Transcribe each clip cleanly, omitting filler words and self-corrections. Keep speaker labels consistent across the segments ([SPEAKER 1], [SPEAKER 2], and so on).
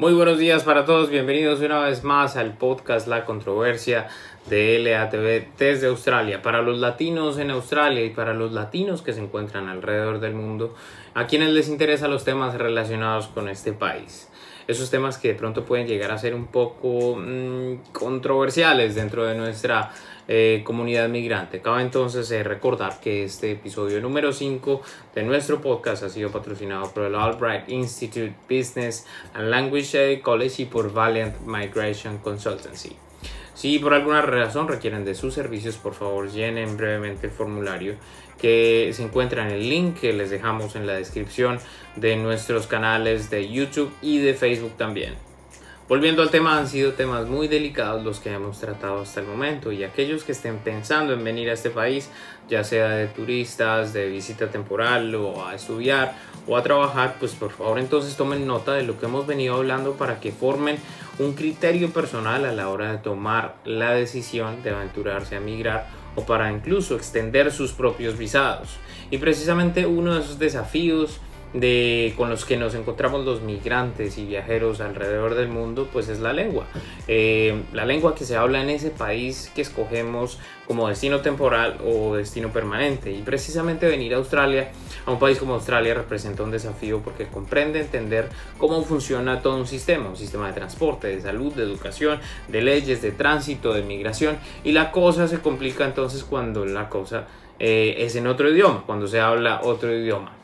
[SPEAKER 1] Muy buenos días para todos, bienvenidos una vez más al podcast La Controversia de LATV desde Australia. Para los latinos en Australia y para los latinos que se encuentran alrededor del mundo, a quienes les interesan los temas relacionados con este país. Esos temas que de pronto pueden llegar a ser un poco controversiales dentro de nuestra comunidad migrante. Cabe entonces recordar que este episodio número 5 de nuestro podcast ha sido patrocinado por el Albright Institute Business and Language College y por Valiant Migration Consultancy. Si por alguna razón requieren de sus servicios, por favor llenen brevemente el formulario que se encuentra en el link que les dejamos en la descripción de nuestros canales de YouTube y de Facebook también. Volviendo al tema, han sido temas muy delicados los que hemos tratado hasta el momento, y aquellos que estén pensando en venir a este país, ya sea de turistas, de visita temporal o a estudiar o a trabajar, pues por favor entonces tomen nota de lo que hemos venido hablando para que formen un criterio personal a la hora de tomar la decisión de aventurarse a migrar o para incluso extender sus propios visados. Y precisamente uno de esos desafíos con los que nos encontramos los migrantes y viajeros alrededor del mundo, pues es la lengua. La lengua que se habla en ese país que escogemos como destino temporal o destino permanente. Y precisamente venir a Australia, a un país como Australia, representa un desafío porque comprende entender cómo funciona todo un sistema de transporte, de salud, de educación, de leyes, de tránsito, de migración. Y la cosa se complica entonces cuando la cosa es en otro idioma, cuando se habla otro idioma.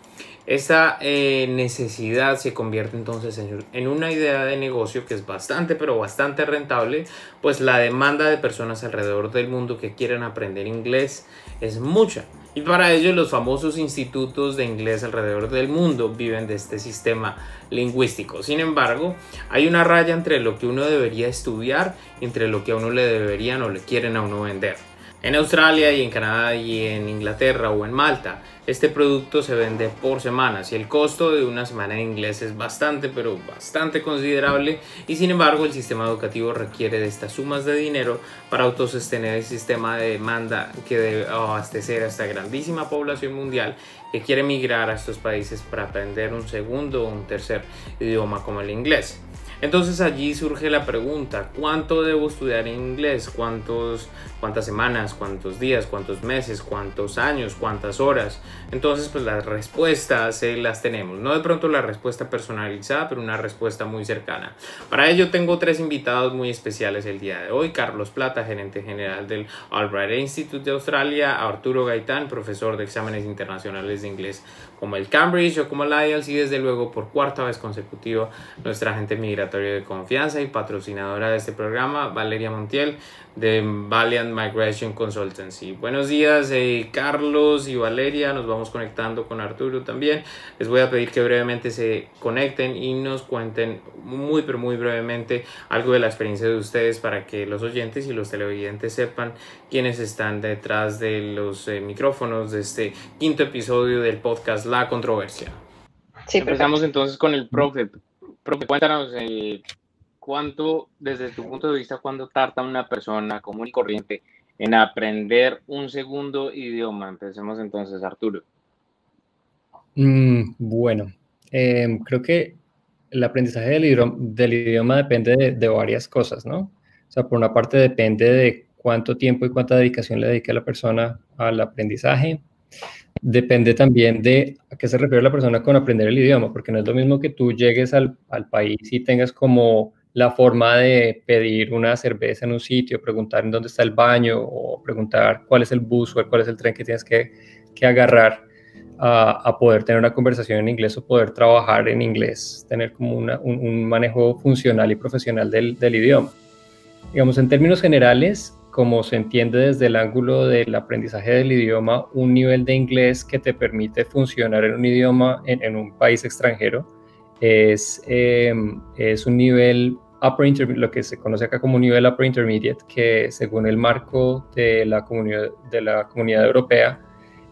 [SPEAKER 1] Esta necesidad se convierte entonces en una idea de negocio que es bastante rentable, pues la demanda de personas alrededor del mundo que quieren aprender inglés es mucha. Y para ello los famosos institutos de inglés alrededor del mundo viven de este sistema lingüístico. Sin embargo, hay una raya entre lo que uno debería estudiar y entre lo que a uno le deberían o le quieren a uno vender. En Australia y en Canadá y en Inglaterra o en Malta, este producto se vende por semanas y el costo de una semana en inglés es bastante considerable, y sin embargo el sistema educativo requiere de estas sumas de dinero para autosostener el sistema de demanda que debe abastecer a esta grandísima población mundial que quiere migrar a estos países para aprender un segundo o un tercer idioma como el inglés. Entonces allí surge la pregunta: ¿cuánto debo estudiar en inglés? ¿Cuántas semanas? ¿Cuántos días? ¿Cuántos meses? ¿Cuántos años? ¿Cuántas horas? Entonces pues las respuestas las tenemos. No de pronto la respuesta personalizada, pero una respuesta muy cercana. Para ello tengo tres invitados muy especiales el día de hoy: Carlos Plata, gerente general del Albright Institute de Australia; Arturo Gaitán, profesor de exámenes internacionales de inglés como el Cambridge o como el IELTS; y desde luego por cuarta vez consecutiva nuestra agente migratoria de confianza y patrocinadora de este programa, Valeria Montiel, de Valiant Migration Consultancy. Buenos días, Carlos y Valeria. Nos vamos conectando con Arturo también. Les voy a pedir que brevemente se conecten y nos cuenten muy brevemente algo de la experiencia de ustedes para que los oyentes y los televidentes sepan quiénes están detrás de los micrófonos de este quinto episodio del podcast La Controversia. Sí, empezamos entonces con el profe. Profe, cuéntanos cuánto, desde tu punto de vista, cuánto tarda una persona común y corriente en aprender un segundo idioma. Empecemos entonces, Arturo.
[SPEAKER 2] Bueno, creo que el aprendizaje del idioma depende de varias cosas, ¿no? O sea, por una parte depende de cuánto tiempo y cuánta dedicación le dedique a la persona al aprendizaje. Depende también de a qué se refiere la persona con aprender el idioma, porque no es lo mismo que tú llegues al país y tengas como la forma de pedir una cerveza en un sitio, preguntar en dónde está el baño o preguntar cuál es el bus o cuál es el tren que tienes que agarrar, a poder tener una conversación en inglés o poder trabajar en inglés, tener como un manejo funcional y profesional del idioma. Digamos, en términos generales, como se entiende desde el ángulo del aprendizaje del idioma, un nivel de inglés que te permite funcionar en un idioma en un país extranjero es un nivel upper intermediate, lo que se conoce acá como un nivel upper intermediate, que según el marco de la comunidad europea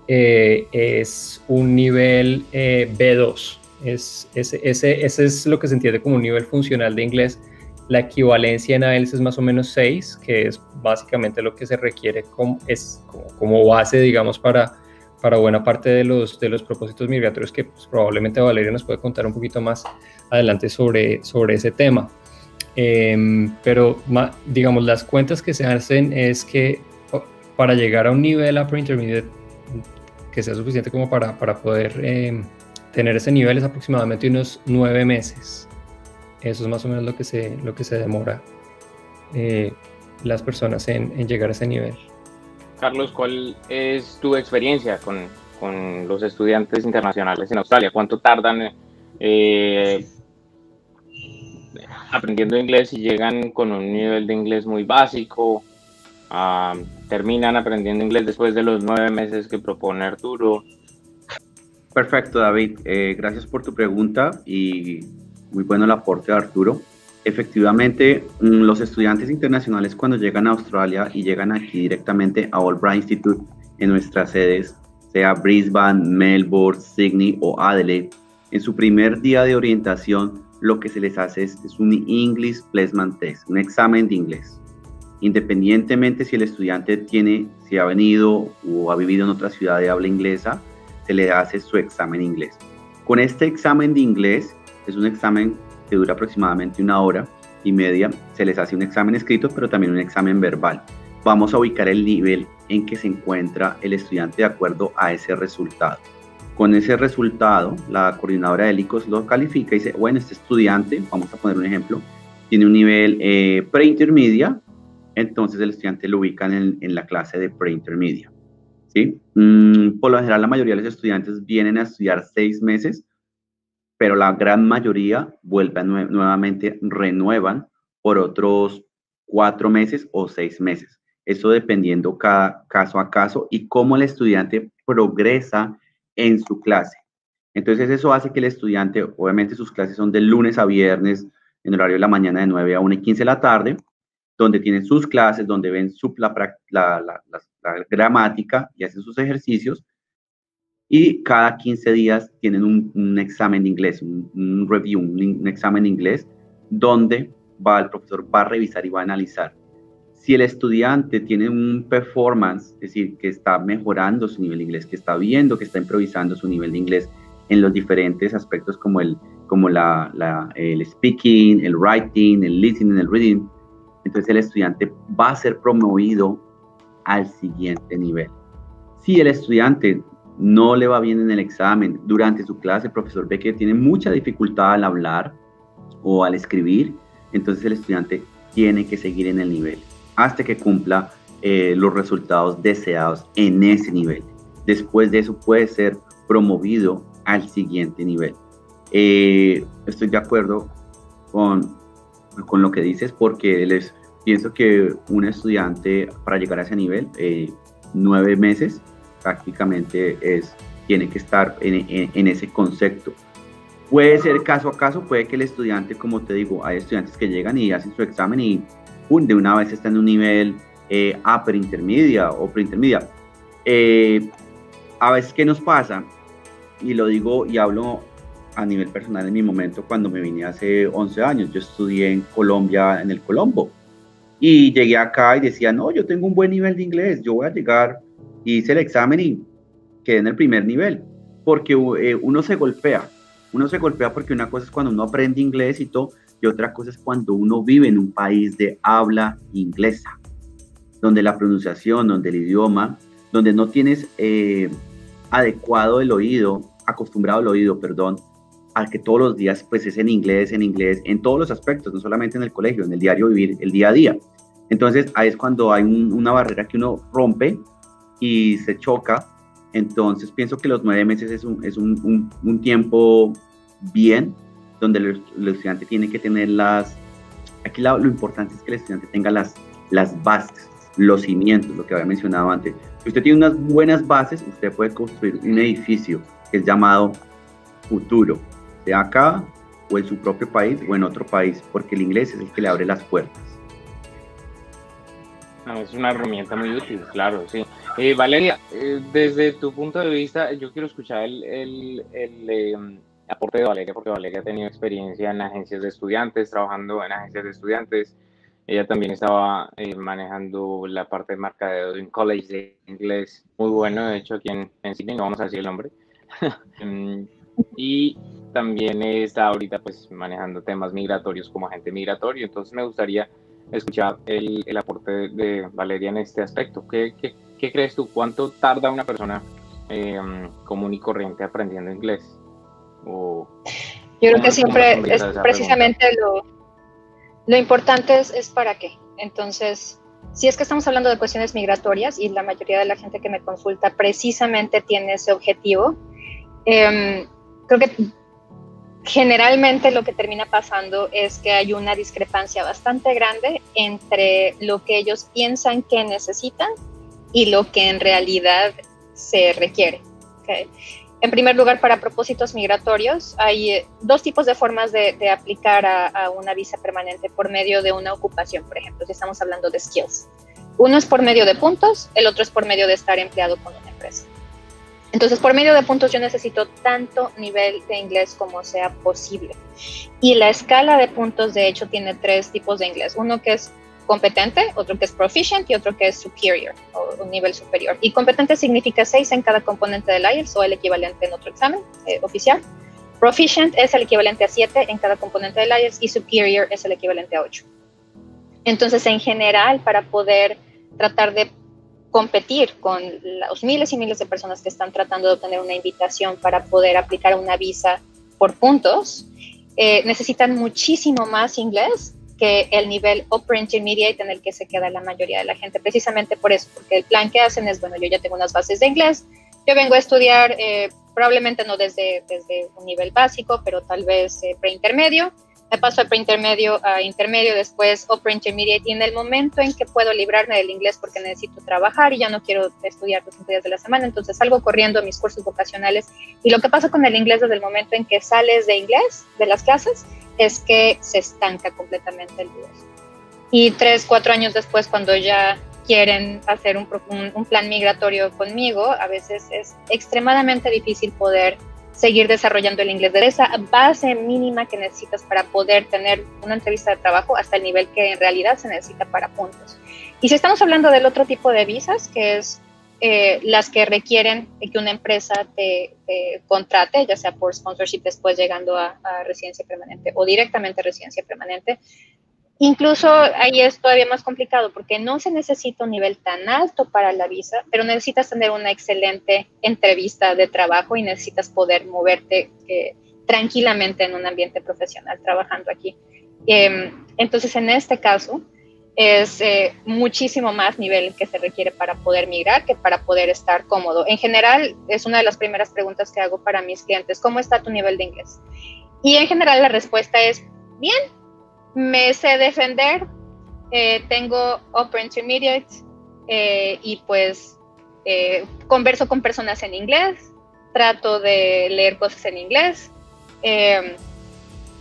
[SPEAKER 2] es un nivel B2. Ese es lo que se entiende como un nivel funcional de inglés. La equivalencia en IELTS es más o menos 6, que es básicamente lo que se requiere como base, digamos, para para buena parte de los propósitos migratorios que pues, probablemente Valeria nos puede contar un poquito más adelante sobre ese tema. Pero digamos, las cuentas que se hacen es que para llegar a un nivel upper intermediate que sea suficiente como para poder tener ese nivel es aproximadamente unos 9 meses. Eso es más o menos lo que se demora las personas en llegar a ese nivel.
[SPEAKER 1] Carlos, ¿cuál es tu experiencia con los estudiantes internacionales en Australia? ¿Cuánto tardan aprendiendo inglés y llegan con un nivel de inglés muy básico? ¿Terminan aprendiendo inglés después de los 9 meses que propone Arturo?
[SPEAKER 3] Perfecto, David. Gracias por tu pregunta y muy bueno el aporte de Arturo. Efectivamente, los estudiantes internacionales cuando llegan a Australia y llegan aquí directamente a Albright Institute en nuestras sedes, sea Brisbane, Melbourne, Sydney o Adelaide, en su primer día de orientación lo que se les hace es un English Placement Test, un examen de inglés. Independientemente si el estudiante si ha venido o ha vivido en otra ciudad de habla inglesa, se le hace su examen de inglés. Con este examen de inglés, es un examen que dura aproximadamente 1 hora y media, se les hace un examen escrito, pero también un examen verbal. Vamos a ubicar el nivel en que se encuentra el estudiante de acuerdo a ese resultado. Con ese resultado, la coordinadora de ICOS lo califica y dice, bueno, este estudiante, vamos a poner un ejemplo, tiene un nivel pre-intermedia, entonces el estudiante lo ubica en la clase de pre-intermedia. ¿Sí? Por lo general, la mayoría de los estudiantes vienen a estudiar 6 meses, pero la gran mayoría vuelven nuevamente, renuevan por otros 4 meses o 6 meses. Eso dependiendo cada caso a caso y cómo el estudiante progresa en su clase. Entonces, eso hace que el estudiante, obviamente sus clases son de lunes a viernes, en horario de la mañana de 9 a 1:15 de la tarde, donde tienen sus clases, donde ven la gramática y hacen sus ejercicios. Y cada 15 días tienen un examen de inglés, un review, un examen de inglés, donde el profesor va a revisar y va a analizar. Si el estudiante tiene un performance, es decir, que está mejorando su nivel de inglés, que está viendo, que está improvisando su nivel de inglés en los diferentes aspectos como el speaking, el writing, el listening, el reading, entonces el estudiante va a ser promovido al siguiente nivel. Si el estudiante no le va bien en el examen, durante su clase el profesor ve que tiene mucha dificultad al hablar o al escribir, entonces el estudiante tiene que seguir en el nivel hasta que cumpla los resultados deseados en ese nivel. Después de eso puede ser promovido al siguiente nivel. Estoy de acuerdo con lo que dices, porque pienso que un estudiante para llegar a ese nivel, 9 meses prácticamente tiene que estar en ese concepto. Puede ser caso a caso, puede que el estudiante, como te digo, hay estudiantes que llegan y hacen su examen y de una vez está en un nivel upper intermedia o pre-intermedia. A veces, ¿qué nos pasa? Y lo digo y hablo a nivel personal en mi momento cuando me vine hace 11 años. Yo estudié en Colombia, en el Colombo, y llegué acá y decía, no, yo tengo un buen nivel de inglés, yo voy a llegar, y hice el examen y quedé en el primer nivel, porque uno se golpea porque una cosa es cuando uno aprende inglés y todo, y otra cosa es cuando uno vive en un país de habla inglesa, donde la pronunciación, donde el idioma, donde no tienes acostumbrado el oído, a que todos los días pues es en inglés, en todos los aspectos, no solamente en el colegio, en el diario vivir, el día a día. Entonces ahí es cuando hay una barrera que uno rompe y se choca. Entonces pienso que los 9 meses es un tiempo bien, donde el estudiante tiene que tener aquí lo importante es que el estudiante tenga las bases, los cimientos, lo que había mencionado antes. Si usted tiene unas buenas bases, usted puede construir un edificio que es llamado futuro, sea acá o en su propio país o en otro país, porque el inglés es el que le abre las puertas.
[SPEAKER 1] Es una herramienta muy útil, claro, sí. Valeria, desde tu punto de vista, yo quiero escuchar el aporte de Valeria, porque Valeria ha tenido experiencia en agencias de estudiantes, trabajando en agencias de estudiantes. ella también estaba manejando la parte de mercadeo en college de inglés, muy bueno, de hecho aquí en Sydney, no vamos a decir el nombre. Y también está ahorita pues manejando temas migratorios como agente migratorio, entonces me gustaría escuchar el aporte de Valeria en este aspecto. ¿Qué crees tú? ¿Cuánto tarda una persona común y corriente aprendiendo inglés?
[SPEAKER 4] Yo creo que siempre es precisamente lo importante es para qué. Entonces, si es que estamos hablando de cuestiones migratorias y la mayoría de la gente que me consulta precisamente tiene ese objetivo, creo que generalmente lo que termina pasando es que hay una discrepancia bastante grande entre lo que ellos piensan que necesitan y lo que en realidad se requiere. ¿Okay? En primer lugar, para propósitos migratorios, hay dos tipos de formas de aplicar a una visa permanente por medio de una ocupación, por ejemplo, si estamos hablando de skills. Uno es por medio de puntos, el otro es por medio de estar empleado con una empresa. Entonces, por medio de puntos yo necesito tanto nivel de inglés como sea posible. Y la escala de puntos, de hecho, tiene tres tipos de inglés. Uno que es competente, otro que es proficient y otro que es superior o un nivel superior. Y competente significa 6 en cada componente del IELTS o el equivalente en otro examen oficial. Proficient es el equivalente a 7 en cada componente del IELTS y superior es el equivalente a 8. Entonces, en general, para poder tratar de competir con los miles y miles de personas que están tratando de obtener una invitación para poder aplicar una visa por puntos, necesitan muchísimo más inglés que el nivel Upper Intermediate en el que se queda la mayoría de la gente, precisamente por eso, porque el plan que hacen es, bueno, yo ya tengo unas bases de inglés, yo vengo a estudiar, probablemente no desde un nivel básico, pero tal vez preintermedio, me paso de preintermedio a intermedio, después Upper Intermediate, y en el momento en que puedo librarme del inglés porque necesito trabajar y ya no quiero estudiar los 5 días de la semana, entonces salgo corriendo a mis cursos vocacionales. Y lo que pasa con el inglés desde el momento en que sales de inglés, de las clases, es que se estanca completamente el inglés. Y 3, 4 años después, cuando ya quieren hacer un plan migratorio conmigo, a veces es extremadamente difícil poder seguir desarrollando el inglés de esa base mínima que necesitas para poder tener una entrevista de trabajo hasta el nivel que en realidad se necesita para puntos. Y si estamos hablando del otro tipo de visas, que es las que requieren que una empresa te contrate, ya sea por sponsorship después llegando a residencia permanente o directamente residencia permanente, incluso ahí es todavía más complicado porque no se necesita un nivel tan alto para la visa, pero necesitas tener una excelente entrevista de trabajo y necesitas poder moverte tranquilamente en un ambiente profesional trabajando aquí. Entonces, en este caso, es muchísimo más nivel que se requiere para poder migrar que para poder estar cómodo. En general, es una de las primeras preguntas que hago para mis clientes: ¿cómo está tu nivel de inglés? Y en general la respuesta es: bien. Me sé defender, tengo Upper Intermediate y pues converso con personas en inglés, trato de leer cosas en inglés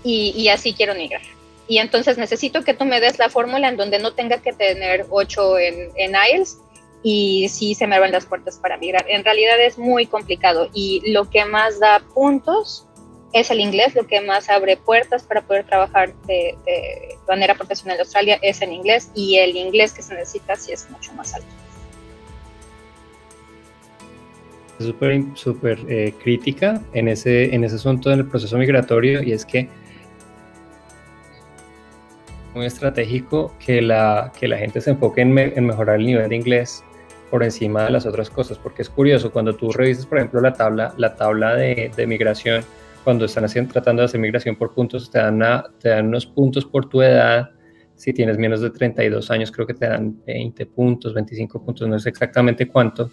[SPEAKER 4] y así quiero migrar. Y entonces necesito que tú me des la fórmula en donde no tenga que tener 8 en IELTS y sí se me abren las puertas para migrar. En realidad es muy complicado y lo que más da puntos es el inglés, lo que más abre puertas para poder trabajar de manera profesional en Australia es el inglés, y el inglés que se necesita sí es mucho más alto.
[SPEAKER 2] Súper crítica en ese asunto en el proceso migratorio, y es que muy estratégico que la gente se enfoque en mejorar el nivel de inglés por encima de las otras cosas, porque es curioso, cuando tú revisas, por ejemplo, la tabla de migración, cuando están tratando de hacer migración por puntos, te dan unos puntos por tu edad. Si tienes menos de 32 años, creo que te dan 20 puntos, 25 puntos, no sé exactamente cuánto,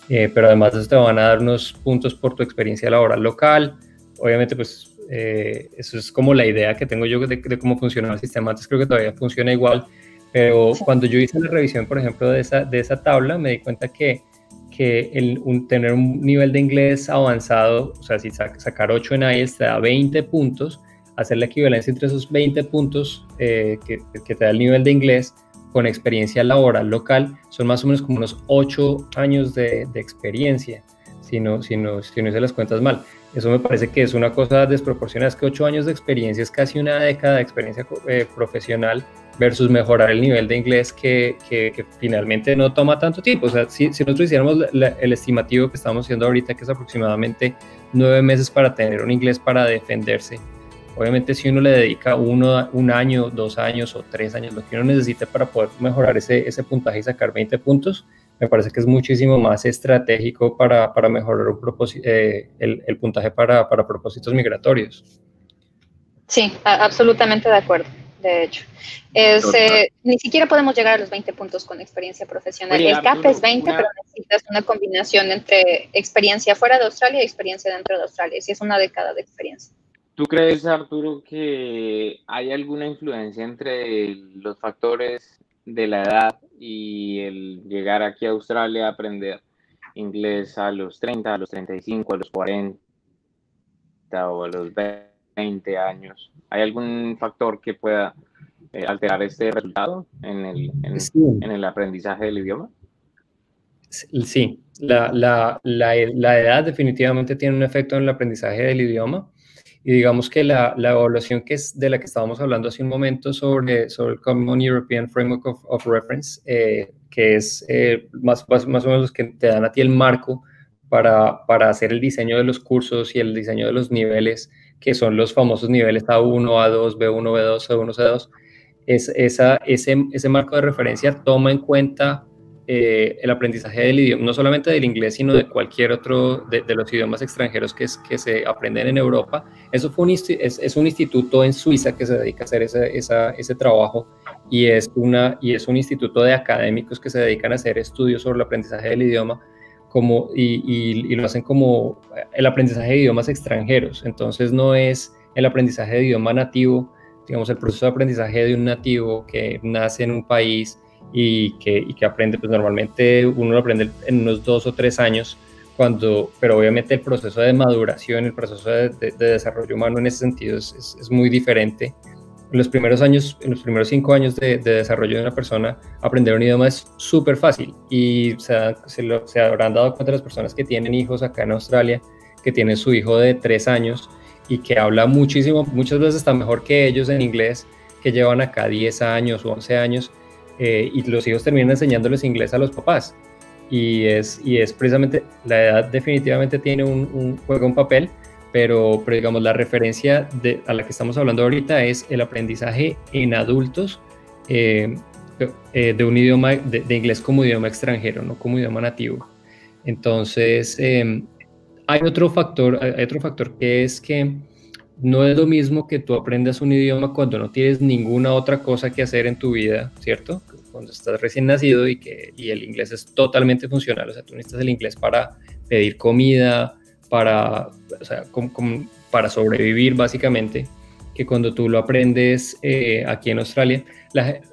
[SPEAKER 2] pero además de eso te van a dar unos puntos por tu experiencia laboral local. Obviamente, pues, eso es como la idea que tengo yo de cómo funciona el sistema. Antes creo que todavía funciona igual, pero sí. Cuando yo hice la revisión, por ejemplo, de esa tabla, me di cuenta que tener un nivel de inglés avanzado, o sea, si sacar 8 en IELTS te da 20 puntos, hacer la equivalencia entre esos 20 puntos que te da el nivel de inglés con experiencia laboral local, son más o menos como unos 8 años de experiencia, si no hice las cuentas mal. Eso me parece que es una cosa desproporcionada, es que 8 años de experiencia es casi una década de experiencia profesional, versus mejorar el nivel de inglés que finalmente no toma tanto tiempo. O sea, si nosotros hiciéramos el estimativo que estamos haciendo ahorita, que es aproximadamente 9 meses para tener un inglés para defenderse, obviamente si uno le dedica un año, 2 años o 3 años, lo que uno necesite para poder mejorar ese puntaje y sacar 20 puntos, me parece que es muchísimo más estratégico para mejorar el puntaje para propósitos migratorios.
[SPEAKER 4] Sí, absolutamente de acuerdo, de hecho. Ni siquiera podemos llegar a los 20 puntos con experiencia profesional. El CAP es 20, pero necesitas una combinación entre experiencia fuera de Australia y experiencia dentro de Australia, si es una década de experiencia.
[SPEAKER 1] ¿Tú crees, Arturo, que hay alguna influencia entre los factores de la edad y el llegar aquí a Australia a aprender inglés a los 30, a los 35, a los 40 o a los 20 años? ¿Hay algún factor que pueda alterar este resultado en el aprendizaje del idioma?
[SPEAKER 2] Sí, la edad definitivamente tiene un efecto en el aprendizaje del idioma. Y digamos que la evaluación de la que estábamos hablando hace un momento sobre el Common European Framework of Reference, que es más o menos los que te dan a ti el marco para hacer el diseño de los cursos y el diseño de los niveles, que son los famosos niveles A1, A2, B1, B2, C1, C2. Ese marco de referencia toma en cuenta el aprendizaje del idioma, no solamente del inglés, sino de cualquier otro de los idiomas extranjeros que se aprenden en Europa. Eso es un instituto en Suiza que se dedica a hacer ese trabajo y es un instituto de académicos que se dedican a hacer estudios sobre el aprendizaje del idioma y lo hacen como el aprendizaje de idiomas extranjeros. Entonces no es el aprendizaje de idioma nativo, digamos el proceso de aprendizaje de un nativo que nace en un país y que aprende, pues normalmente uno lo aprende en unos 2 o 3 años, pero obviamente el proceso de maduración, el proceso de desarrollo humano en ese sentido es muy diferente. En los primeros 5 años de desarrollo de una persona, aprender un idioma es súper fácil y se habrán dado cuenta las personas que tienen hijos acá en Australia, que tienen su hijo de 3 años y que habla muchísimo, muchas veces está mejor que ellos en inglés, que llevan acá 10 años o 11 años, y los hijos terminan enseñándoles inglés a los papás. Y es precisamente, la edad definitivamente juega un papel, pero digamos la referencia a la que estamos hablando ahorita es el aprendizaje en adultos de un idioma, de inglés como idioma extranjero, no como idioma nativo. Entonces, hay otro factor que es que no es lo mismo que tú aprendas un idioma cuando no tienes ninguna otra cosa que hacer en tu vida, ¿cierto? Cuando estás recién nacido y el inglés es totalmente funcional, o sea, tú necesitas el inglés para pedir comida, para sobrevivir básicamente, que cuando tú lo aprendes aquí en Australia,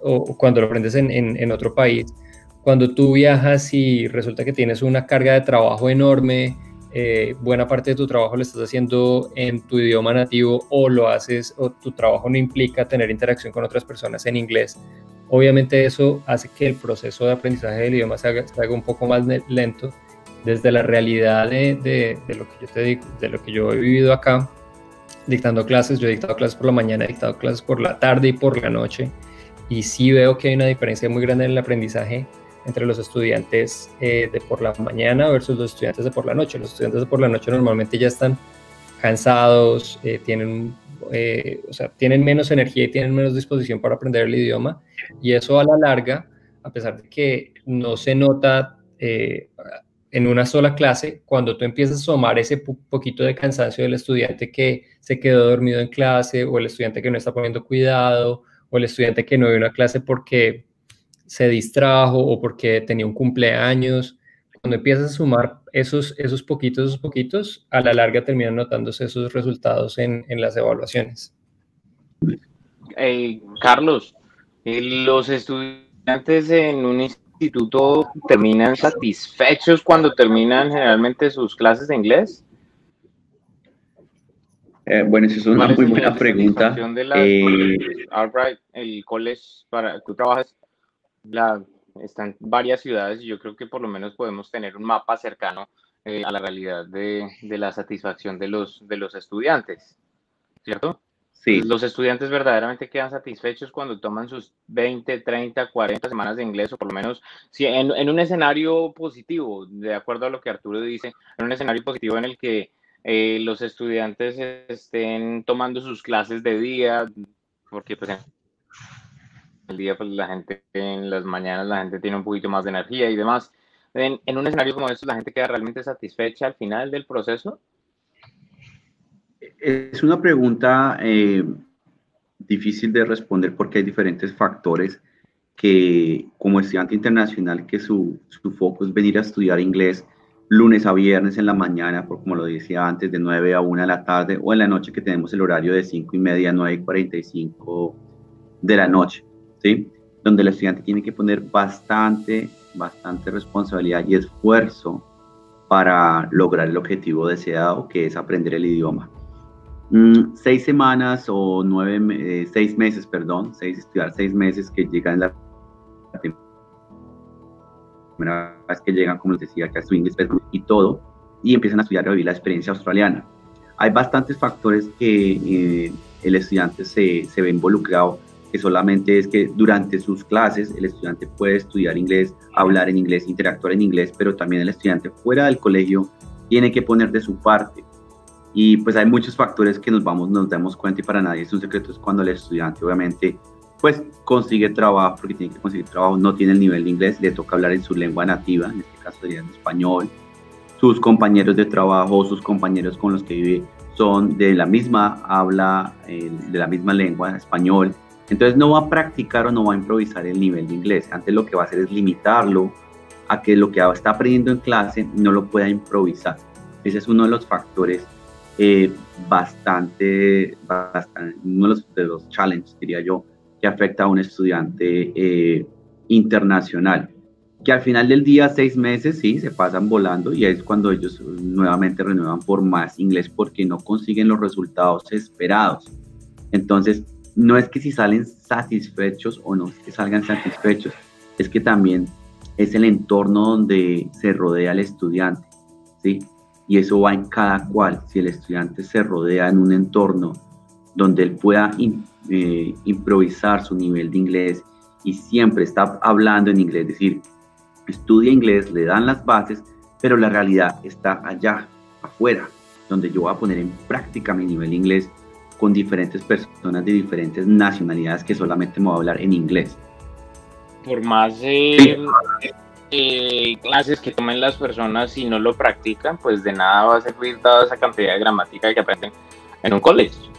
[SPEAKER 2] o cuando lo aprendes en otro país, cuando tú viajas y resulta que tienes una carga de trabajo enorme, buena parte de tu trabajo lo estás haciendo en tu idioma nativo o tu trabajo no implica tener interacción con otras personas en inglés. Obviamente eso hace que el proceso de aprendizaje del idioma se haga un poco más lento. Desde la realidad de lo que yo te digo, de lo que yo he vivido acá, dictando clases, yo he dictado clases por la mañana, he dictado clases por la tarde y por la noche, y sí veo que hay una diferencia muy grande en el aprendizaje entre los estudiantes de por la mañana versus los estudiantes de por la noche. Los estudiantes de por la noche normalmente ya están cansados, tienen menos energía y tienen menos disposición para aprender el idioma, y eso a la larga, a pesar de que no se nota en una sola clase, cuando tú empiezas a sumar ese poquito de cansancio del estudiante que se quedó dormido en clase, o el estudiante que no está poniendo cuidado, o el estudiante que no vino a clase porque se distrajo o porque tenía un cumpleaños, cuando empiezas a sumar esos poquitos, a la larga terminan notándose esos resultados en las evaluaciones.
[SPEAKER 1] Carlos, los estudiantes en un instituto terminan satisfechos cuando terminan generalmente sus clases de inglés.
[SPEAKER 3] Bueno, esa es una muy buena pregunta.
[SPEAKER 1] Albright, el college para tú trabajas, está en varias ciudades y yo creo que por lo menos podemos tener un mapa cercano a la realidad de la satisfacción de los estudiantes, ¿cierto?
[SPEAKER 3] Sí.
[SPEAKER 1] Los estudiantes verdaderamente quedan satisfechos cuando toman sus 20, 30, 40 semanas de inglés, o por lo menos si en un escenario positivo, de acuerdo a lo que Arturo dice, en un escenario positivo en el que los estudiantes estén tomando sus clases de día, porque pues en el día pues la gente, en las mañanas la gente tiene un poquito más de energía y demás. En un escenario como este, ¿la gente queda realmente satisfecha al final del proceso?
[SPEAKER 3] Es una pregunta difícil de responder porque hay diferentes factores que como estudiante internacional que su foco es venir a estudiar inglés lunes a viernes en la mañana, por como lo decía antes, de 9 a 1 de la tarde, o en la noche que tenemos el horario de 5:30 a 9:45 de la noche, ¿sí? Donde el estudiante tiene que poner bastante responsabilidad y esfuerzo para lograr el objetivo deseado, que es aprender el idioma. 6 semanas o 6 meses, perdón, estudiar 6 meses que llegan la primera vez que llegan, como les decía, que a su inglés y todo, y empiezan a estudiar y a vivir la experiencia australiana. Hay bastantes factores que el estudiante se ve involucrado, que solamente es que durante sus clases el estudiante puede estudiar inglés, hablar en inglés, interactuar en inglés, pero también el estudiante fuera del colegio tiene que poner de su parte. Y pues hay muchos factores que nos damos cuenta, y para nadie es un secreto, es cuando el estudiante obviamente pues consigue trabajo, porque tiene que conseguir trabajo, no tiene el nivel de inglés, le toca hablar en su lengua nativa, en este caso sería en español. Sus compañeros de trabajo, sus compañeros con los que vive son de la misma habla, de la misma lengua, español. Entonces no va a practicar o no va a improvisar el nivel de inglés. Antes lo que va a hacer es limitarlo a que lo que está aprendiendo en clase no lo pueda improvisar. Ese es uno de los factores bastante, uno de los challenges, diría yo, que afecta a un estudiante internacional, que al final del día 6 meses sí se pasan volando, y es cuando ellos nuevamente renuevan por más inglés porque no consiguen los resultados esperados. Entonces no es que si salen satisfechos o no es que salgan satisfechos, es que también es el entorno donde se rodea el estudiante, ¿sí? Y eso va en cada cual. Si el estudiante se rodea en un entorno donde él pueda improvisar su nivel de inglés y siempre está hablando en inglés, es decir, estudia inglés, le dan las bases, pero la realidad está allá, afuera, donde yo voy a poner en práctica mi nivel de inglés con diferentes personas de diferentes nacionalidades que solamente me voy a hablar en inglés.
[SPEAKER 1] Por más clases que tomen las personas, si no lo practican, pues de nada va a servir toda esa cantidad de gramática que aprenden en un colegio,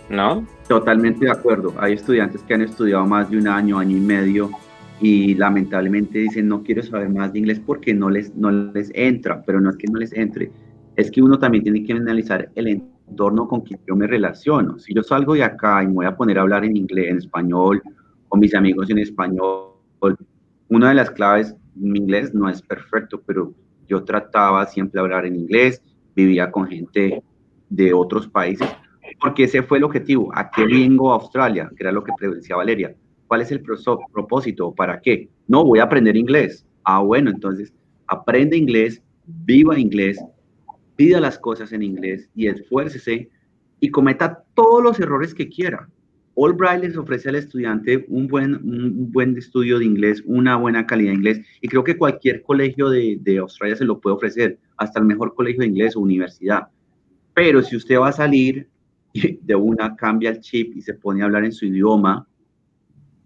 [SPEAKER 1] ¿no?
[SPEAKER 3] Totalmente de acuerdo. Hay estudiantes que han estudiado más de un año, año y medio, y lamentablemente dicen no quiero saber más de inglés porque no les entra, pero no es que no les entre, es que uno también tiene que analizar el entorno con quien yo me relaciono. Si yo salgo de acá y me voy a poner a hablar en inglés, en español, con mis amigos en español, una de las claves, mi inglés no es perfecto, pero yo trataba siempre de hablar en inglés, vivía con gente de otros países, porque ese fue el objetivo. ¿A qué vengo a Australia? Que era lo que decía Valeria. ¿Cuál es el propósito? ¿Para qué? No, voy a aprender inglés. Ah, bueno, entonces aprende inglés, viva inglés, pida las cosas en inglés y esfuércese y cometa todos los errores que quiera. Albright les ofrece al estudiante un buen estudio de inglés, una buena calidad de inglés, y creo que cualquier colegio de Australia se lo puede ofrecer, hasta el mejor colegio de inglés o universidad. Pero si usted va a salir de una, cambia el chip y se pone a hablar en su idioma,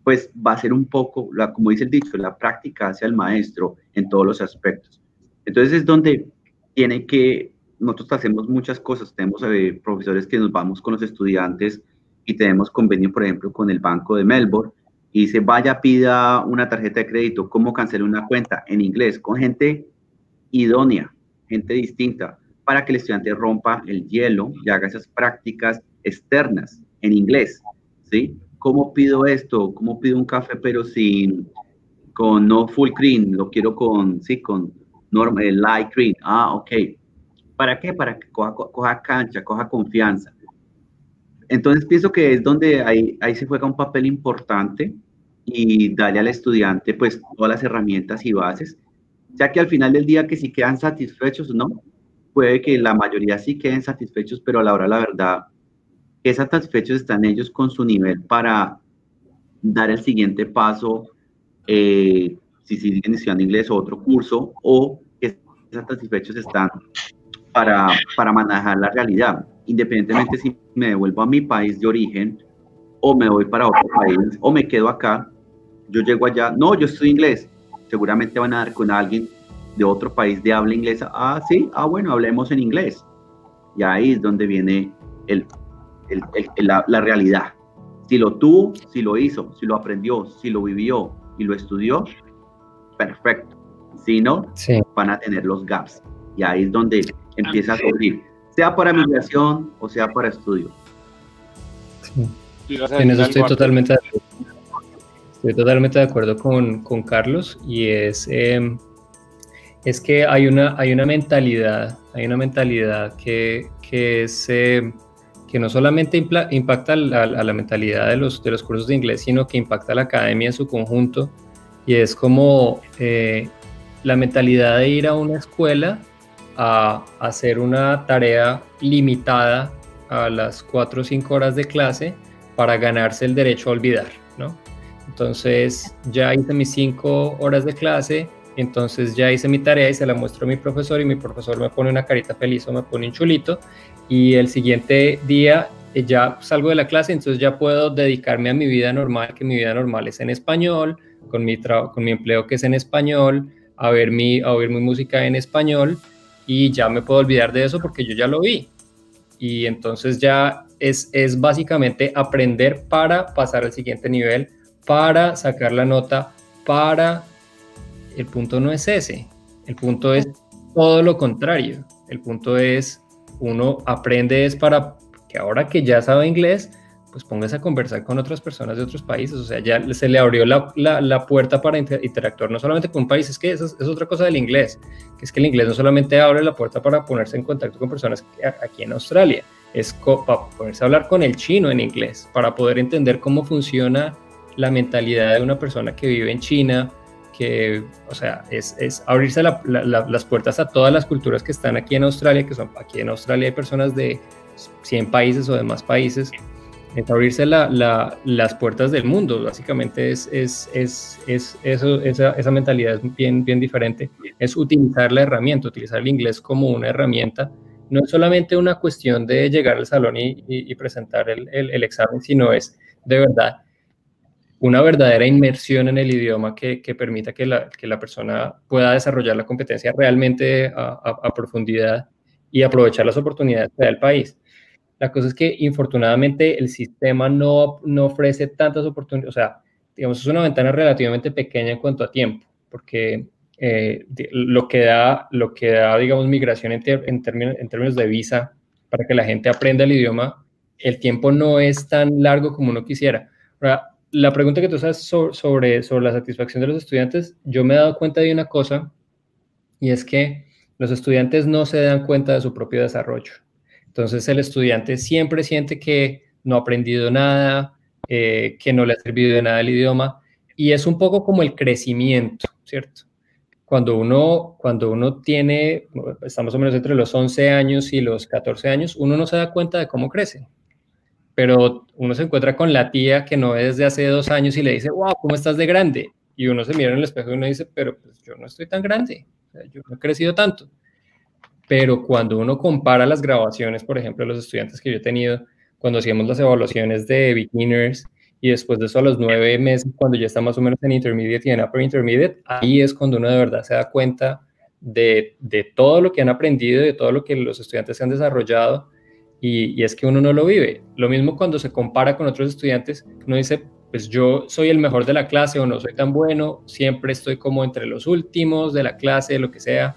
[SPEAKER 3] pues va a ser un poco, como dice el dicho, la práctica hacia el maestro en todos los aspectos. Entonces es donde nosotros hacemos muchas cosas, tenemos profesores que nos vamos con los estudiantes y tenemos convenio, por ejemplo, con el Banco de Melbourne, y dice, vaya, pida una tarjeta de crédito, ¿cómo cancelo una cuenta? En inglés, con gente idónea, gente distinta, para que el estudiante rompa el hielo y haga esas prácticas externas en inglés, ¿sí? ¿Cómo pido esto? ¿Cómo pido un café pero con no full cream? Lo quiero con light cream. Ah, ok. ¿Para qué? Para que coja cancha, coja confianza. Entonces pienso que es donde ahí se juega un papel importante, y darle al estudiante pues todas las herramientas y bases, ya que al final del día que si quedan satisfechos, ¿no? Puede que la mayoría sí queden satisfechos, pero a la hora de la verdad qué satisfechos están ellos con su nivel para dar el siguiente paso, si siguen estudiando inglés o otro curso, o qué satisfechos están para manejar la realidad, independientemente si me devuelvo a mi país de origen o me voy para otro país o me quedo acá. Yo llego allá, no, yo estudio inglés, seguramente van a dar con alguien de otro país de habla inglesa. Ah, sí, bueno, hablemos en inglés. Y ahí es donde viene la realidad. Si lo tuvo, si lo hizo, si lo aprendió, si lo vivió y lo estudió, perfecto. Si no, sí, van a tener los gaps. Y ahí es donde empieza a surgir, sea para migración o sea para estudio.
[SPEAKER 2] Sí. En eso estoy totalmente de acuerdo. Estoy totalmente de acuerdo con Carlos, y es que hay una mentalidad que no solamente impacta a la mentalidad de los cursos de inglés, sino que impacta a la academia en su conjunto, y es como la mentalidad de ir a una escuela a hacer una tarea limitada a las 4 o 5 horas de clase para ganarse el derecho a olvidar, ¿no? Entonces ya hice mis 5 horas de clase, entonces ya hice mi tarea y se la muestro a mi profesor, y mi profesor me pone una carita feliz o me pone un chulito, y el siguiente día ya salgo de la clase, entonces ya puedo dedicarme a mi vida normal, que mi vida normal es en español, con mi empleo que es en español, a ver mi música en español, y ya me puedo olvidar de eso porque yo ya lo vi. Y entonces ya es básicamente aprender para pasar al siguiente nivel, para sacar la nota, el punto no es ese, el punto es todo lo contrario. El punto es, uno aprende es para que ahora que ya sabe inglés, pues póngase a conversar con otras personas de otros países. O sea, ya se le abrió la puerta para interactuar no solamente con un país. Es que eso es otra cosa del inglés, que es que el inglés no solamente abre la puerta para ponerse en contacto con personas aquí en Australia, es para ponerse a hablar con el chino en inglés, para poder entender cómo funciona la mentalidad de una persona que vive en China, que, o sea, es abrirse las puertas a todas las culturas que están aquí en Australia, que son aquí en Australia hay personas de 100 países o de más países. Es abrirse las puertas del mundo, básicamente esa mentalidad es bien diferente, es utilizar la herramienta, utilizar el inglés como una herramienta. No es solamente una cuestión de llegar al salón y presentar el examen, sino es de verdad una verdadera inmersión en el idioma que permita que la persona pueda desarrollar la competencia realmente a profundidad y aprovechar las oportunidades que da el país. La cosa es que, infortunadamente, el sistema no ofrece tantas oportunidades. O sea, digamos, es una ventana relativamente pequeña en cuanto a tiempo, porque lo que da, digamos, migración en términos de visa para que la gente aprenda el idioma, el tiempo no es tan largo como uno quisiera. Ahora, la pregunta que tú haces sobre la satisfacción de los estudiantes, yo me he dado cuenta de una cosa, y es que los estudiantes no se dan cuenta de su propio desarrollo. Entonces el estudiante siempre siente que no ha aprendido nada, que no le ha servido de nada el idioma, y es un poco como el crecimiento, ¿cierto? Cuando uno está más o menos entre los 11 años y los 14 años, uno no se da cuenta de cómo crece, pero uno se encuentra con la tía que no ve desde hace 2 años y le dice, wow, ¿cómo estás de grande? Y uno se mira en el espejo y uno dice, pero pues yo no estoy tan grande, o sea, yo no he crecido tanto. Pero cuando uno compara las grabaciones, por ejemplo, de los estudiantes que yo he tenido, cuando hacíamos las evaluaciones de beginners, y después de eso a los 9 meses, cuando ya está más o menos en intermediate y en upper intermediate, ahí es cuando uno de verdad se da cuenta de todo lo que han aprendido, de todo lo que los estudiantes han desarrollado, y es que uno no lo vive. Lo mismo cuando se compara con otros estudiantes, uno dice, pues yo soy el mejor de la clase o no soy tan bueno, siempre estoy como entre los últimos de la clase, lo que sea.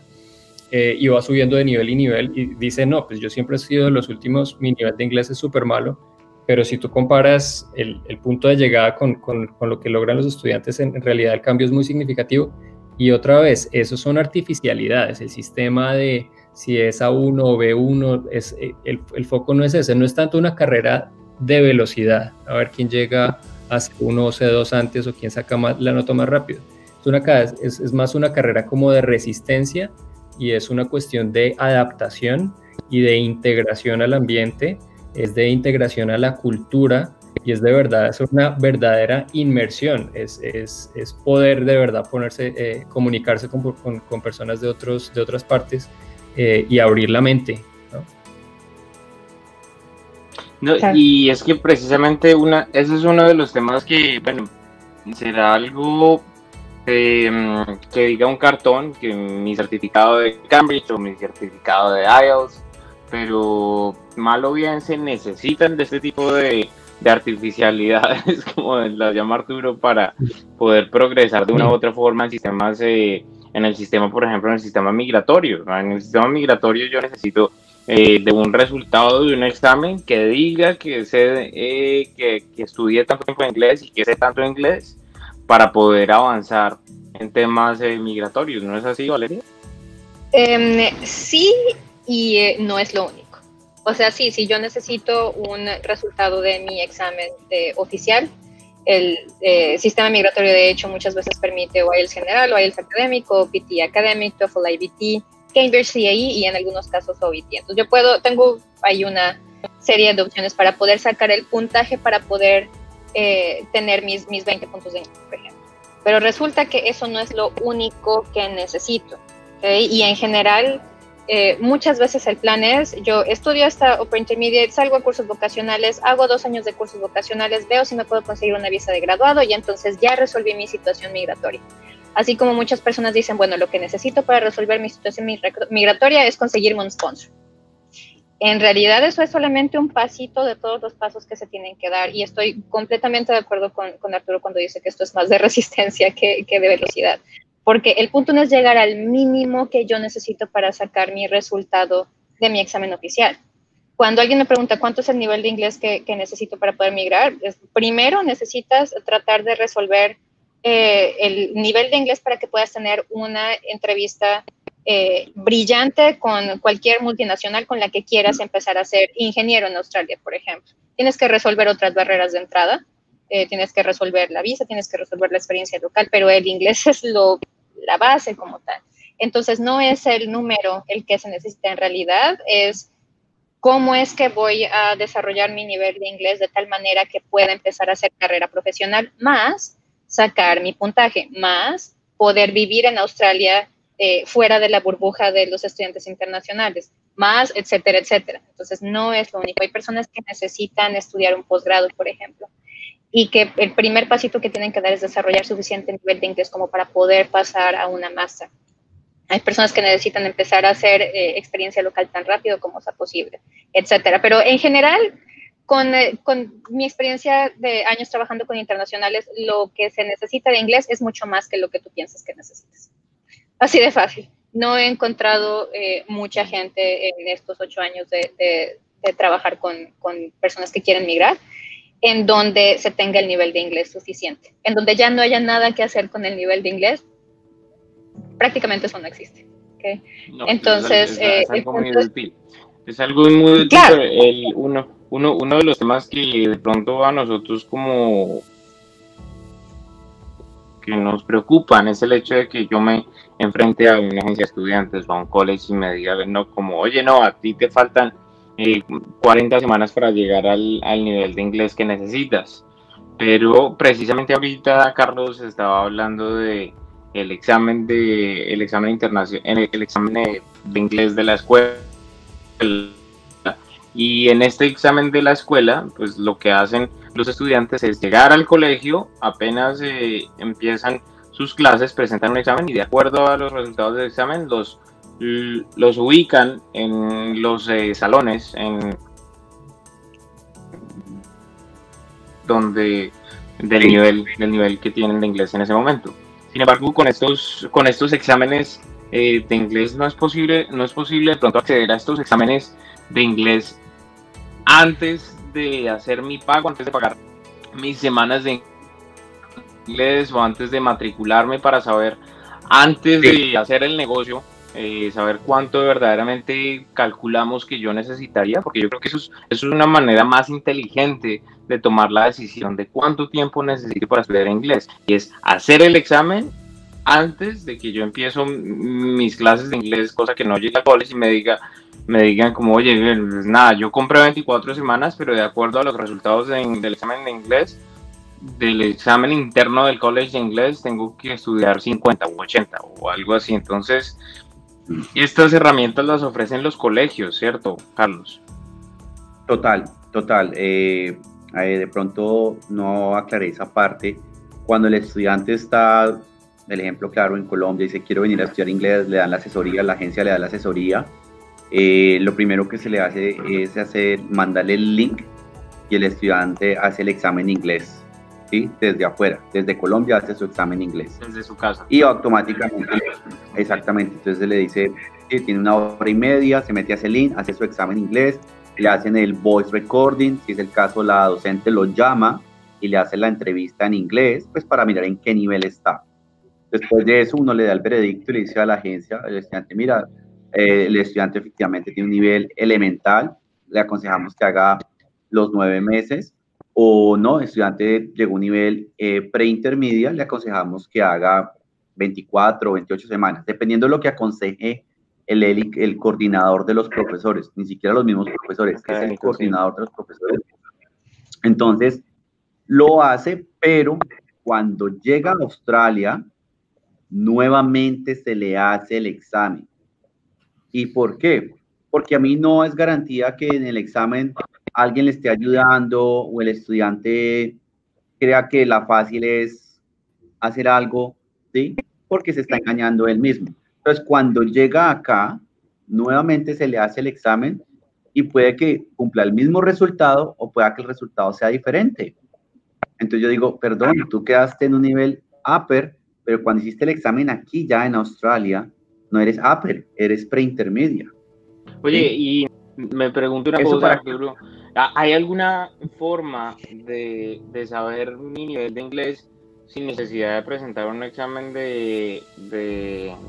[SPEAKER 2] Y va subiendo de nivel y dice, no, pues yo siempre he sido de los últimos, mi nivel de inglés es súper malo, pero si tú comparas el punto de llegada con lo que logran los estudiantes, en realidad el cambio es muy significativo. Y otra vez, eso son artificialidades, el sistema de si es A1 o B1, el foco no es ese, no es tanto una carrera de velocidad, a ver quién llega a C1 o C2 antes o quién saca la nota más rápido. Es más una carrera como de resistencia, y es una cuestión de adaptación y de integración al ambiente, es de integración a la cultura y es de verdad, es una verdadera inmersión, es poder de verdad ponerse, comunicarse con personas de otras partes y abrir la mente, ¿no?
[SPEAKER 1] No, y es que precisamente ese es uno de los temas que, bueno, será algo que diga un cartón, que mi certificado de Cambridge o mi certificado de IELTS, pero mal o bien se necesitan de este tipo de artificialidades, como las llama Arturo, para poder progresar de una u otra forma en sistemas, en el sistema, por ejemplo, en el sistema migratorio. En el sistema migratorio yo necesito de un resultado de un examen que diga que estudié tanto tiempo en inglés y que sé tanto inglés para poder avanzar en temas migratorios. ¿No es así, Valeria?
[SPEAKER 4] Sí, y no es lo único. O sea, sí, si yo necesito un resultado de mi examen oficial, el sistema migratorio de hecho muchas veces permite o IELTS general, o IELTS académico, PT académico, TOEFL IBT, Cambridge CAE y en algunos casos OET. Entonces tengo ahí una serie de opciones para poder sacar el puntaje para poder tener mis 20 puntos de inglés, por ejemplo. Pero resulta que eso no es lo único que necesito, ¿okay? Y en general, muchas veces el plan es, yo estudio hasta Upper Intermediate, salgo a cursos vocacionales, hago 2 años de cursos vocacionales, veo si me puedo conseguir una visa de graduado y entonces ya resolví mi situación migratoria. Así como muchas personas dicen, bueno, lo que necesito para resolver mi situación migratoria es conseguirme un sponsor. En realidad eso es solamente un pasito de todos los pasos que se tienen que dar y estoy completamente de acuerdo con Arturo cuando dice que esto es más de resistencia que de velocidad. Porque el punto no es llegar al mínimo que yo necesito para sacar mi resultado de mi examen oficial. Cuando alguien me pregunta cuánto es el nivel de inglés que necesito para poder migrar, primero necesitas tratar de resolver el nivel de inglés para que puedas tener una entrevista brillante con cualquier multinacional con la que quieras empezar a ser ingeniero en Australia, por ejemplo. Tienes que resolver otras barreras de entrada, tienes que resolver la visa, tienes que resolver la experiencia local, pero el inglés es la base como tal. Entonces no es el número el que se necesita en realidad, es cómo es que voy a desarrollar mi nivel de inglés de tal manera que pueda empezar a hacer carrera profesional, más sacar mi puntaje, más poder vivir en Australia fuera de la burbuja de los estudiantes internacionales, más, etcétera, etcétera. Entonces no es lo único. Hay personas que necesitan estudiar un posgrado, por ejemplo, y que el primer pasito que tienen que dar es desarrollar suficiente nivel de inglés como para poder pasar a una máster. Hay personas que necesitan empezar a hacer experiencia local tan rápido como sea posible, etcétera. Pero en general, con mi experiencia de años trabajando con internacionales, lo que se necesita de inglés es mucho más que lo que tú piensas que necesitas. Así de fácil. No he encontrado mucha gente en estos 8 años de trabajar con personas que quieren migrar en donde se tenga el nivel de inglés suficiente. En donde ya no haya nada que hacer con el nivel de inglés, prácticamente eso no existe. ¿Okay?
[SPEAKER 1] No,
[SPEAKER 4] entonces,
[SPEAKER 1] es algo muy útil. Es algo muy útil, claro. Uno de los temas que de pronto a nosotros como que nos preocupan es el hecho de que yo me enfrente a una agencia de estudiantes o a un college y me digan, no, como, oye, no, a ti te faltan 40 semanas para llegar al nivel de inglés que necesitas. Pero precisamente ahorita Carlos estaba hablando de el examen internacional, el examen de inglés de la escuela. Y en este examen de la escuela, pues lo que hacen los estudiantes es llegar al colegio, apenas empiezan sus clases, presentan un examen y de acuerdo a los resultados del examen los ubican en los salones del nivel que tienen de inglés en ese momento. Sin embargo, con estos exámenes de inglés no es posible de pronto acceder a estos exámenes de inglés antes de hacer mi pago, antes de pagar mis semanas de inglés o antes de matricularme para saber, antes de hacer el negocio, saber cuánto verdaderamente calculamos que yo necesitaría, porque yo creo que eso es una manera más inteligente de tomar la decisión de cuánto tiempo necesito para estudiar inglés, y es hacer el examen antes de que yo empiezo mis clases de inglés, cosa que no llegue al college y me diga, me digan como, oye, pues nada, yo compré 24 semanas, pero de acuerdo a los resultados del examen de inglés, del examen interno del college de inglés, tengo que estudiar 50 o 80 o algo así. Entonces, estas herramientas las ofrecen los colegios, ¿cierto, Carlos?
[SPEAKER 3] Total. De pronto no aclaré esa parte. Cuando el estudiante está, el ejemplo claro, en Colombia, dice quiero venir a estudiar inglés, le dan la asesoría, la agencia le da la asesoría. Lo primero que se le hace es mandarle el link y el estudiante hace el examen de inglés, ¿sí? Desde afuera, desde Colombia hace su examen de inglés.
[SPEAKER 1] Desde su casa.
[SPEAKER 3] Y automáticamente, exactamente, entonces le dice, sí, tiene 1 hora y media, se mete a ese link, hace su examen de inglés, le hacen el voice recording, si es el caso la docente lo llama y le hace la entrevista en inglés, pues para mirar en qué nivel está. Después de eso uno le da el veredicto y le dice a la agencia, al estudiante, mira, el estudiante efectivamente tiene un nivel elemental, le aconsejamos que haga los 9 meses, o no, el estudiante llegó a un nivel preintermedia, le aconsejamos que haga 24 o 28 semanas, dependiendo de lo que aconseje el coordinador de los profesores, ni siquiera los mismos profesores, es el coordinador de los profesores. Entonces, lo hace, pero cuando llega a Australia, nuevamente se le hace el examen. ¿Y por qué? Porque a mí no es garantía que en el examen alguien le esté ayudando o el estudiante crea que la fácil es hacer algo, ¿sí? Porque se está engañando él mismo. Entonces, cuando llega acá, nuevamente se le hace el examen y puede que cumpla el mismo resultado o pueda que el resultado sea diferente. Entonces yo digo, perdón, tú quedaste en un nivel upper, pero cuando hiciste el examen aquí ya en Australia, no eres upper, eres preintermedia.
[SPEAKER 1] Oye, ¿sí? Y me pregunto una cosa, Arturo, ¿hay alguna forma de saber mi nivel de inglés sin necesidad de presentar un examen de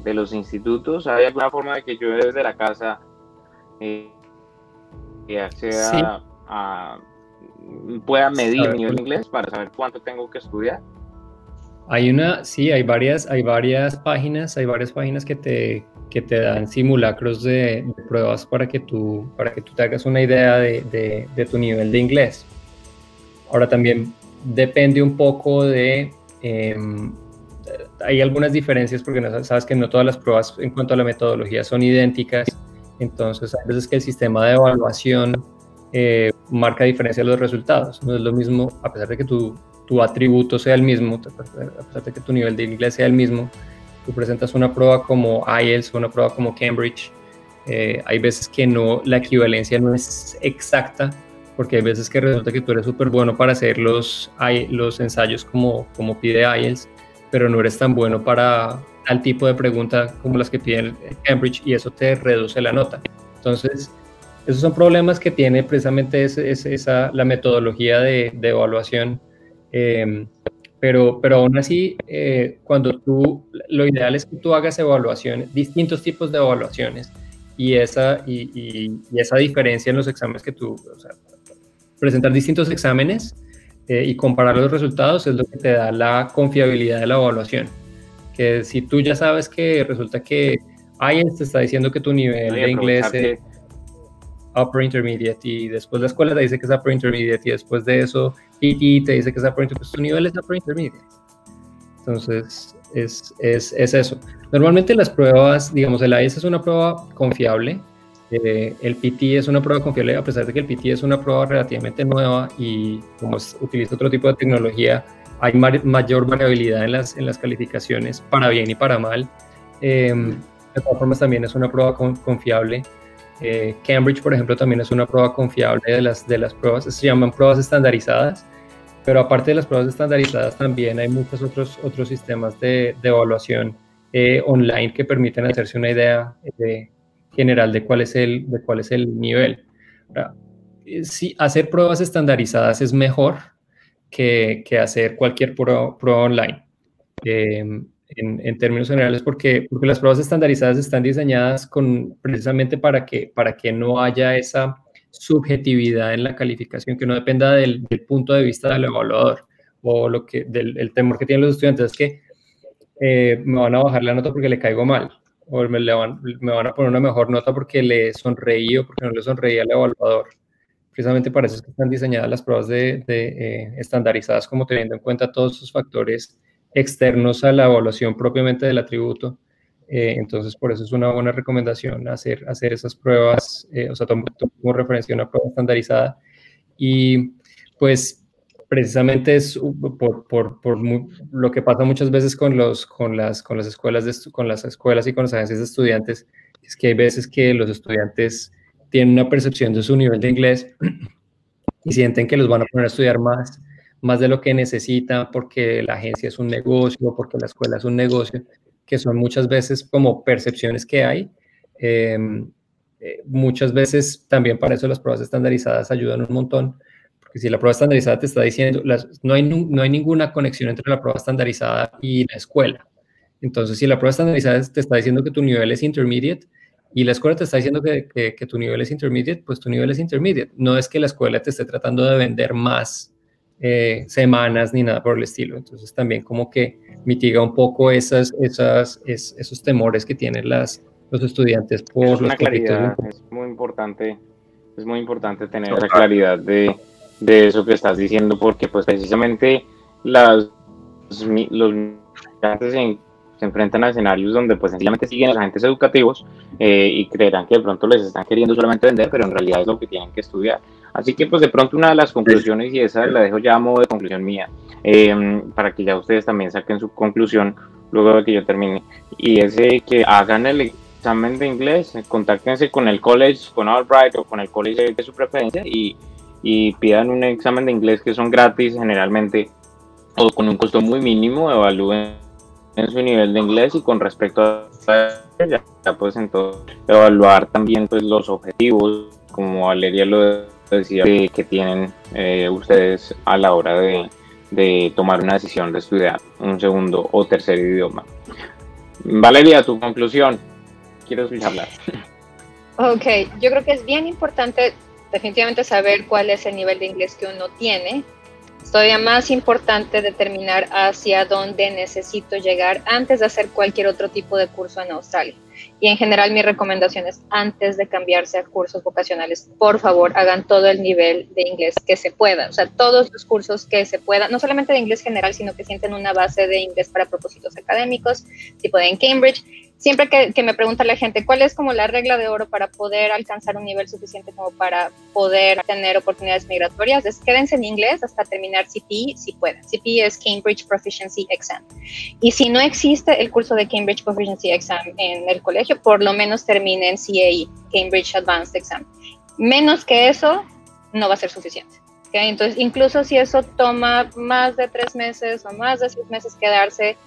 [SPEAKER 1] los institutos? ¿Hay alguna forma de que yo desde la casa acceda pueda medir mi nivel de inglés para saber cuánto tengo que estudiar?
[SPEAKER 2] Hay varias páginas, que te dan simulacros de pruebas para que tú te hagas una idea de tu nivel de inglés. Ahora también depende un poco de, hay algunas diferencias porque sabes que no todas las pruebas en cuanto a la metodología son idénticas, entonces hay veces que el sistema de evaluación marca diferencia en los resultados. No es lo mismo, a pesar de que tu atributo sea el mismo, a pesar de que tu nivel de inglés sea el mismo, tú presentas una prueba como IELTS o una prueba como Cambridge, hay veces que la equivalencia no es exacta, porque hay veces que resulta que tú eres súper bueno para hacer los ensayos como pide IELTS, pero no eres tan bueno para tal tipo de pregunta como las que piden Cambridge y eso te reduce la nota. Entonces, esos son problemas que tiene precisamente la metodología de evaluación. Pero aún así, lo ideal es que tú hagas evaluaciones, distintos tipos de evaluaciones, y esa diferencia en los exámenes que tú, presentar distintos exámenes y comparar los resultados es lo que te da la confiabilidad de la evaluación. Que si tú ya sabes que resulta que IELTS te está diciendo que tu nivel de inglés es upper intermediate y después la escuela te dice que es upper intermediate y después de eso PT te dice que es upper intermediate, pues tu nivel es upper intermediate. Entonces es eso. Normalmente las pruebas, digamos, el IELTS es una prueba confiable, el PT es una prueba confiable a pesar de que el PT es una prueba relativamente nueva y como utiliza otro tipo de tecnología hay mayor variabilidad en las calificaciones para bien y para mal. De todas formas también es una prueba confiable. Cambridge, por ejemplo, también es una prueba confiable de las pruebas, se llaman pruebas estandarizadas, pero aparte de las pruebas estandarizadas también hay muchos otros sistemas de evaluación online que permiten hacerse una idea general de cuál es el nivel. Ahora, sí, hacer pruebas estandarizadas es mejor que hacer cualquier prueba online. En términos generales, porque las pruebas estandarizadas están diseñadas precisamente para que no haya esa subjetividad en la calificación, que no dependa del punto de vista del evaluador o el temor que tienen los estudiantes es que me van a bajar la nota porque le caigo mal o me van a poner una mejor nota porque le sonreí o porque no le sonreí al evaluador. Precisamente para eso es que están diseñadas las pruebas estandarizadas, como teniendo en cuenta todos esos factores externos a la evaluación propiamente del atributo. Entonces, por eso es una buena recomendación hacer esas pruebas, o sea, tomo como referencia una prueba estandarizada. Y pues precisamente es lo que pasa muchas veces con las escuelas y con las agencias de estudiantes, es que hay veces que los estudiantes tienen una percepción de su nivel de inglés y sienten que los van a poner a estudiar más de lo que necesitan porque la agencia es un negocio, porque la escuela es un negocio, que son muchas veces como percepciones que hay. Muchas veces también para eso las pruebas estandarizadas ayudan un montón, porque si la prueba estandarizada te está diciendo, no hay ninguna conexión entre la prueba estandarizada y la escuela. Entonces, si la prueba estandarizada te está diciendo que tu nivel es intermediate y la escuela te está diciendo que tu nivel es intermediate, pues tu nivel es intermediate. No es que la escuela te esté tratando de vender más semanas ni nada por el estilo. Entonces, también como que mitiga un poco esos temores que tienen los estudiantes por los
[SPEAKER 1] claridad. Es muy importante tener esa claridad de eso que estás diciendo, porque pues precisamente los estudiantes se enfrentan a escenarios donde pues sencillamente siguen los agentes educativos y creerán que de pronto les están queriendo solamente vender, pero en realidad es lo que tienen que estudiar. Así que pues de pronto una de las conclusiones, y esa la dejo ya a modo de conclusión mía, para que ya ustedes también saquen su conclusión luego de que yo termine, y es que hagan el examen de inglés, contáctense con el college, con Albright o con el college de su preferencia y pidan un examen de inglés que son gratis generalmente o con un costo muy mínimo, evalúen en su nivel de inglés y con respecto a ya pues entonces evaluar también pues los objetivos, como Valeria lo decía, que tienen ustedes a la hora de tomar una decisión de estudiar un segundo o tercer idioma. Valeria, tu conclusión, quiero escucharla.
[SPEAKER 4] Ok, yo creo que es bien importante definitivamente saber cuál es el nivel de inglés que uno tiene. Es todavía más importante determinar hacia dónde necesito llegar antes de hacer cualquier otro tipo de curso en Australia. Y en general mi recomendación es, antes de cambiarse a cursos vocacionales, por favor, hagan todo el nivel de inglés que se pueda. O sea, todos los cursos que se puedan, no solamente de inglés general, sino que sienten una base de inglés para propósitos académicos, tipo de en Cambridge. Siempre que me pregunta la gente cuál es como la regla de oro para poder alcanzar un nivel suficiente como para poder tener oportunidades migratorias, es quédense en inglés hasta terminar CP, si pueden. CP es Cambridge Proficiency Exam. Y si no existe el curso de Cambridge Proficiency Exam en el colegio, por lo menos terminen CAE, Cambridge Advanced Exam. Menos que eso, no va a ser suficiente. ¿Okay? Entonces, incluso si eso toma más de 3 meses o más de 6 meses quedarse,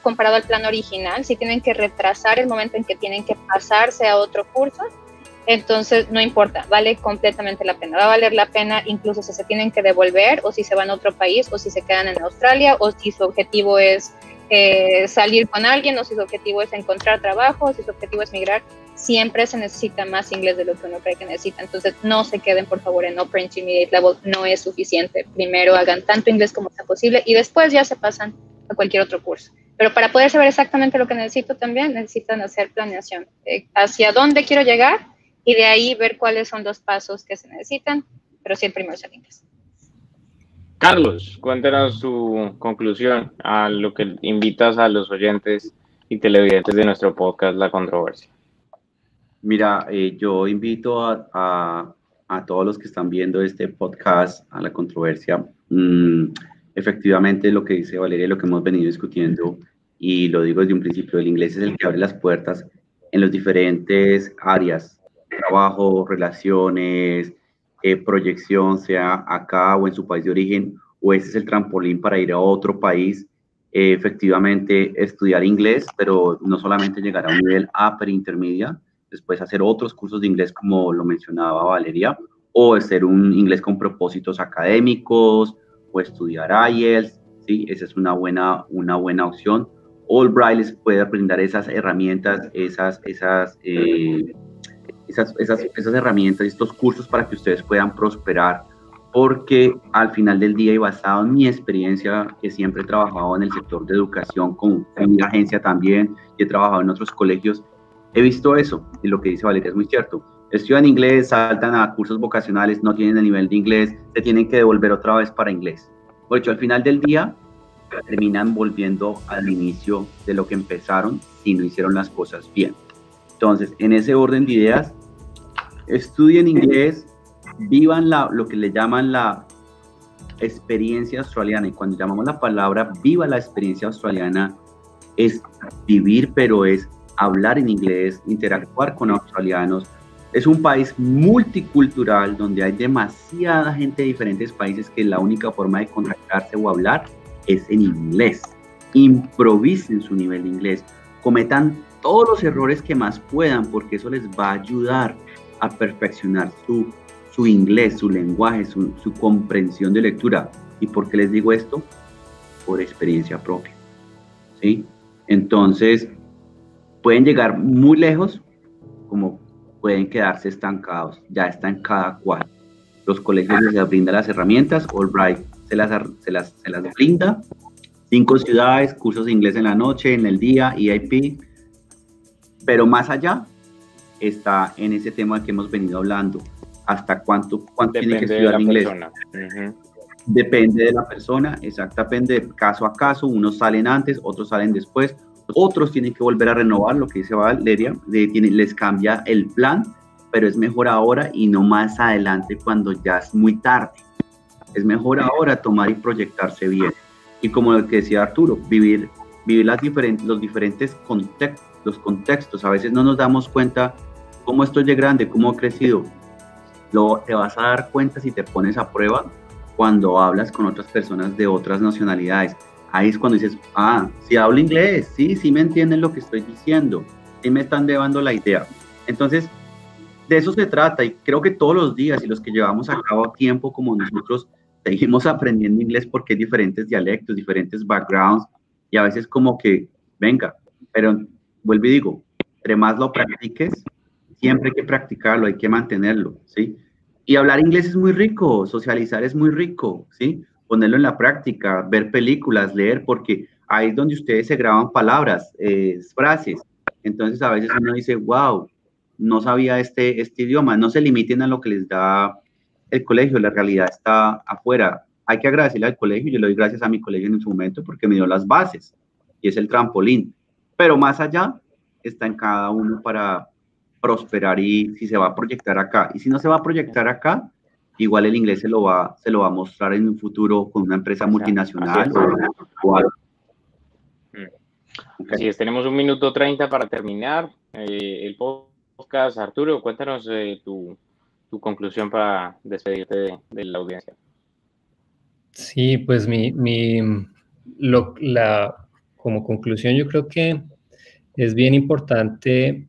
[SPEAKER 4] comparado al plan original, si tienen que retrasar el momento en que tienen que pasarse a otro curso, entonces no importa, vale completamente la pena. Va a valer la pena incluso si se tienen que devolver o si se van a otro país o si se quedan en Australia o si su objetivo es salir con alguien o si su objetivo es encontrar trabajo o si su objetivo es migrar. Siempre se necesita más inglés de lo que uno cree que necesita. Entonces no se queden por favor en Upper Intermediate Level, no es suficiente. Primero hagan tanto inglés como sea posible y después ya se pasan a cualquier otro curso. Pero para poder saber exactamente lo que necesito también, necesitan hacer planeación. Hacia dónde quiero llegar y de ahí ver cuáles son los pasos que se necesitan, pero sí el primero es el inglés.
[SPEAKER 1] Carlos, cuéntanos tu conclusión a lo que invitas a los oyentes y televidentes de nuestro podcast La Controversia.
[SPEAKER 3] Mira, yo invito a todos los que están viendo este podcast a La Controversia. Efectivamente, lo que dice Valeria, lo que hemos venido discutiendo, y lo digo desde un principio, el inglés es el que abre las puertas en las diferentes áreas, trabajo, relaciones, proyección, sea acá o en su país de origen, o ese es el trampolín para ir a otro país. Efectivamente, estudiar inglés, pero no solamente llegar a un nivel upper intermedia, después hacer otros cursos de inglés, como lo mencionaba Valeria, o hacer un inglés con propósitos académicos, o estudiar IELTS, ¿sí? Esa es una buena opción. Albright les puede brindar esas herramientas, esas herramientas, estos cursos para que ustedes puedan prosperar porque al final del día y basado en mi experiencia, que siempre he trabajado en el sector de educación, en mi agencia también, y he trabajado en otros colegios, he visto eso, y lo que dice Valeria es muy cierto. Estudian inglés, saltan a cursos vocacionales, no tienen el nivel de inglés, se tienen que devolver otra vez para inglés. Por hecho, al final del día, terminan volviendo al inicio de lo que empezaron si no hicieron las cosas bien. Entonces, en ese orden de ideas, estudien inglés, vivan lo que le llaman la experiencia australiana. Y cuando llamamos la palabra viva la experiencia australiana, es vivir, pero es hablar en inglés, interactuar con australianos. Es un país multicultural donde hay demasiada gente de diferentes países que la única forma de contactarse o hablar es en inglés. Improvisen su nivel de inglés, cometan todos los errores que más puedan, porque eso les va a ayudar a perfeccionar su inglés, su lenguaje, su comprensión de lectura. ¿Y por qué les digo esto? Por experiencia propia, ¿sí? Entonces, pueden llegar muy lejos, como pueden quedarse estancados, ya está en cada cual. Los colegios les brindan las herramientas, Albright se las brinda, 5 ciudades, cursos de inglés en la noche, en el día, EIP, pero más allá está en ese tema que hemos venido hablando, hasta cuánto tiene que estudiar inglés. Depende de la persona, exactamente, de caso a caso, unos salen antes, otros salen después, otros tienen que volver a renovar, lo que dice Valeria, les cambia el plan, pero es mejor ahora y no más adelante cuando ya es muy tarde. Es mejor ahora tomar y proyectarse bien. Y como lo que decía Arturo, vivir los diferentes contextos. A veces no nos damos cuenta cómo estoy de grande, cómo he crecido. Te vas a dar cuenta si te pones a prueba cuando hablas con otras personas de otras nacionalidades. Ahí es cuando dices, si hablo inglés, sí me entienden lo que estoy diciendo, sí me están llevando la idea. Entonces, de eso se trata, y creo que todos los días, y los que llevamos a cabo tiempo como nosotros, seguimos aprendiendo inglés porque hay diferentes dialectos, diferentes backgrounds, y a veces como que, venga, pero vuelvo y digo, entre más lo practiques, siempre hay que practicarlo, hay que mantenerlo, ¿sí? Y hablar inglés es muy rico, socializar es muy rico, ¿sí? Ponerlo en la práctica, ver películas, leer, porque ahí es donde ustedes se graban palabras, frases. Entonces a veces uno dice, wow, no sabía este idioma. No se limiten a lo que les da el colegio, la realidad está afuera. Hay que agradecerle al colegio, yo le doy gracias a mi colegio en su momento porque me dio las bases y es el trampolín. Pero más allá está en cada uno para prosperar y si se va a proyectar acá. Y si no se va a proyectar acá, igual el inglés se lo va a mostrar en un futuro con una empresa multinacional o algo.
[SPEAKER 1] Así es, tenemos 1 minuto 30 para terminar el podcast. Arturo, cuéntanos tu conclusión para despedirte de la audiencia.
[SPEAKER 2] Sí, pues como conclusión yo creo que es bien importante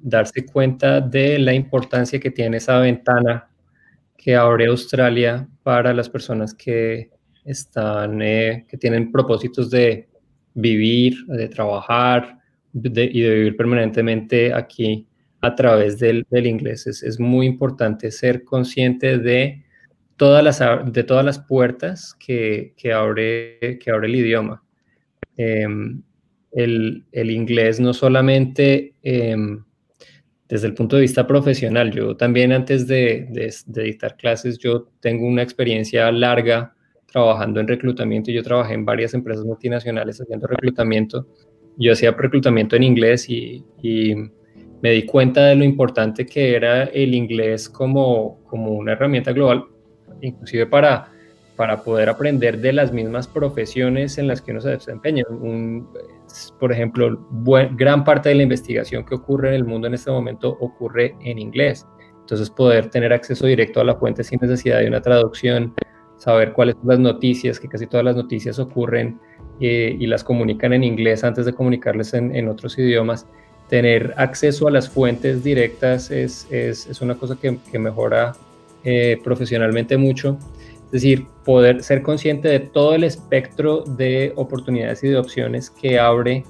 [SPEAKER 2] darse cuenta de la importancia que tiene esa ventana que abre Australia para las personas que tienen propósitos de vivir, de trabajar y de vivir permanentemente aquí a través del inglés. Es muy importante ser consciente de todas las puertas que abre el idioma. El inglés no solamente desde el punto de vista profesional, yo también antes de dictar clases, yo tengo una experiencia larga trabajando en reclutamiento. Yo trabajé en varias empresas multinacionales haciendo reclutamiento. Yo hacía reclutamiento en inglés y me di cuenta de lo importante que era el inglés como una herramienta global, inclusive para poder aprender de las mismas profesiones en las que uno se desempeña. Por ejemplo, gran parte de la investigación que ocurre en el mundo en este momento ocurre en inglés. Entonces, poder tener acceso directo a la fuente sin necesidad de una traducción, saber cuáles son las noticias, que casi todas las noticias ocurren y las comunican en inglés antes de comunicarles en otros idiomas. Tener acceso a las fuentes directas es una cosa que mejora profesionalmente mucho. Es decir, poder ser consciente de todo el espectro de oportunidades y de opciones que abre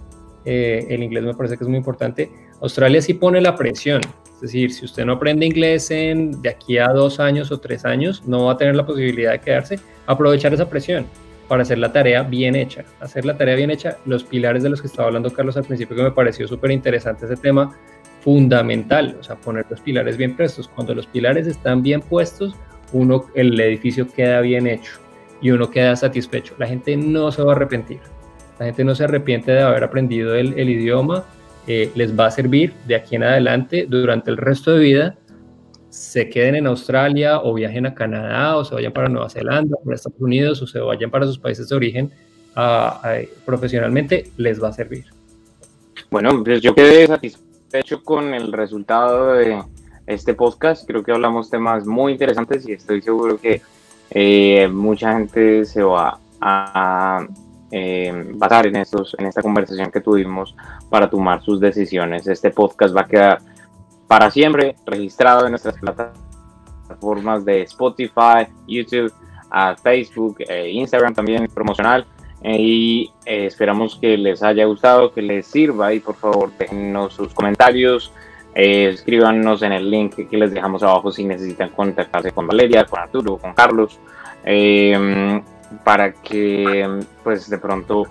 [SPEAKER 2] el inglés me parece que es muy importante. Australia sí pone la presión, es decir, si usted no aprende inglés de aquí a 2 años o 3 años, no va a tener la posibilidad de quedarse. Aprovechar esa presión para hacer la tarea bien hecha. Hacer la tarea bien hecha, los pilares de los que estaba hablando Carlos al principio, que me pareció súper interesante ese tema, fundamental, o sea, poner los pilares bien puestos. Cuando los pilares están bien puestos, el edificio queda bien hecho y uno queda satisfecho. La gente no se va a arrepentir. La gente no se arrepiente de haber aprendido el idioma. Les va a servir de aquí en adelante durante el resto de vida. Se queden en Australia o viajen a Canadá o se vayan para Nueva Zelanda, para Estados Unidos o se vayan para sus países de origen profesionalmente, les va a servir.
[SPEAKER 1] Bueno, pues yo quedé satisfecho con el resultado de este podcast. Creo que hablamos temas muy interesantes y estoy seguro que mucha gente se va a basar en esta conversación que tuvimos para tomar sus decisiones. Este podcast va a quedar para siempre registrado en nuestras plataformas de Spotify, YouTube, Facebook, Instagram también promocional, y esperamos que les haya gustado, que les sirva, y por favor déjennos sus comentarios, escríbanos en el link que les dejamos abajo si necesitan contactarse con Valeria, con Arturo, con Carlos, para que pues de pronto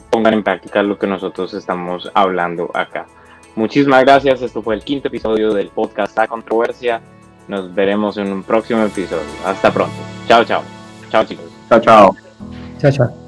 [SPEAKER 1] pongan en práctica lo que nosotros estamos hablando acá. Muchísimas gracias, esto fue el 5º episodio del podcast La Controversia. Nos veremos en un próximo episodio. Hasta pronto. Chao, chao. Chao, chicos.
[SPEAKER 3] Chao, chao.
[SPEAKER 2] Chao, chao.